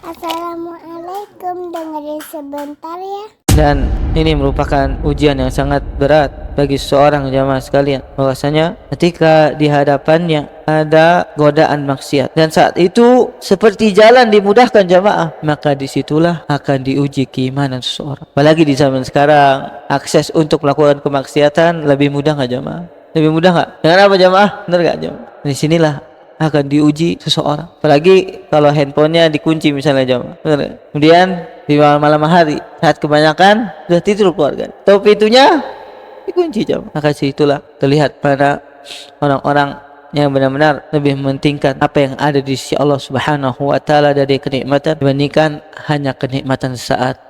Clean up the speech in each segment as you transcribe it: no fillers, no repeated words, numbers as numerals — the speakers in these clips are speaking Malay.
Assalamualaikum, dengerin sebentar ya. Dan ini merupakan ujian yang sangat berat bagi seorang jamaah sekalian, bahwasanya ketika di hadapannya ada godaan maksiat dan saat itu seperti jalan dimudahkan jamaah, maka disitulah akan diuji keimanan seseorang. Apalagi di zaman sekarang, akses untuk melakukan kemaksiatan lebih mudah nggak jamaah? Lebih mudah nggak? Dengan apa jamaah? Benar nggak jamaah? Di sinilah akan diuji seseorang. Apalagi kalau handphonenya dikunci misalnya jamaah. Benar. Kemudian di malam hari saat kebanyakan sudah tidur keluarga, tahu pintunya dikunci jamaah. Maka situlah terlihat pada orang-orang yang benar-benar lebih mementingkan apa yang ada di sisi Allah Subhanahu wa taala dari kenikmatan dibandingkan hanya kenikmatan saat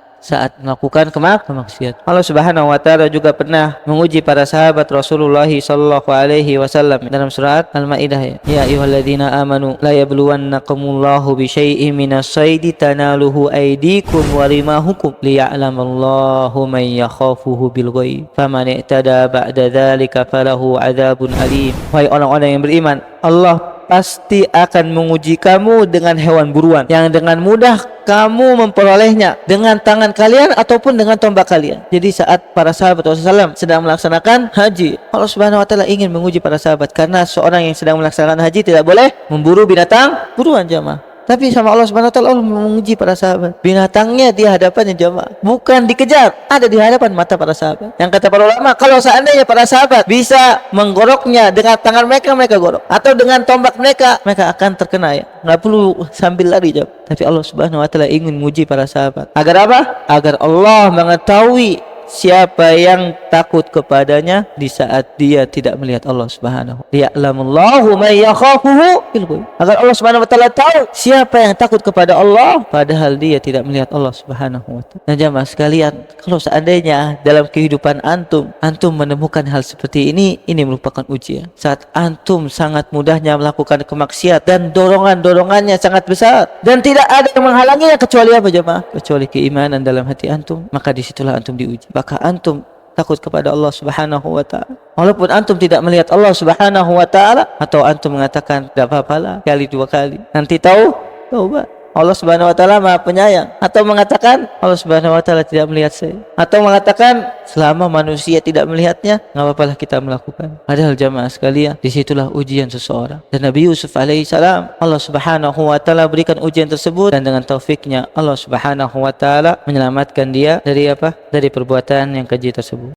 melakukan kemaksiatan. Allah Subhanahu wa taala juga pernah menguji para sahabat Rasulullah sallallahu alaihi wasallam dalam surat Al-Maidah. Ya ayyuhalladzina amanu la yabluwannakumullahu bisyai'in minas saidi tanaluhu aydikum wa rimahukum liya'lamallahu man yakhafuhu bil ghaib faman i'tada ba'da dzalika falahu adzabun alim. Wahai orang-orang yang beriman, Allah pasti akan menguji kamu dengan hewan buruan yang dengan mudah kamu memperolehnya dengan tangan kalian ataupun dengan tombak kalian. Jadi saat para sahabat Rasulullah SAW sedang melaksanakan haji, Allah Subhanahu wa taala ingin menguji para sahabat karena seorang yang sedang melaksanakan haji tidak boleh memburu binatang buruan jamaah. Tapi sama Allah Subhanahu wa taala Allah menguji para sahabat. Binatangnya di hadapannya jamaah, bukan dikejar, ada di hadapan mata para sahabat. Yang kata para ulama, kalau seandainya para sahabat bisa menggoroknya dengan tangan mereka, mereka gorok, atau dengan tombak mereka akan terkena ya. Nggak perlu sambil lari jamaah. Tapi Allah Subhanahu wa taala ingin menguji para sahabat. Agar apa? Agar Allah mengetahui siapa yang takut kepadanya di saat dia tidak melihat Allah Subhanahu. Ya'lamullahu man yakhafuhu bil ghaib. Agar Allah Subhanahu wa taala tahu siapa yang takut kepada Allah padahal dia tidak melihat Allah Subhanahu wa taala. Nah jamaah sekalian, kalau seandainya dalam kehidupan antum menemukan hal seperti ini merupakan ujian. Saat antum sangat mudahnya melakukan kemaksiatan dan dorongannya sangat besar dan tidak ada yang menghalanginya kecuali apa jamaah? Kecuali keimanan dalam hati antum, maka disitulah antum diuji. Maka antum takut kepada Allah Subhanahu wa taala. Walaupun antum tidak melihat Allah Subhanahu wa taala, atau antum mengatakan tidak apa-apalah kali dua kali, nanti taubat. Allah Subhanahu wa taala Maha Penyayang, atau mengatakan Allah Subhanahu wa taala tidak melihat saya, atau mengatakan selama manusia tidak melihatnya enggak apa-apalah kita melakukan. Padahal jamaah sekalian, disitulah ujian seseorang. Dan Nabi Yusuf alaihissalam, Allah Subhanahu wa taala berikan ujian tersebut dan dengan taufiknya Allah Subhanahu wa taala menyelamatkan dia dari apa? Dari perbuatan yang keji tersebut.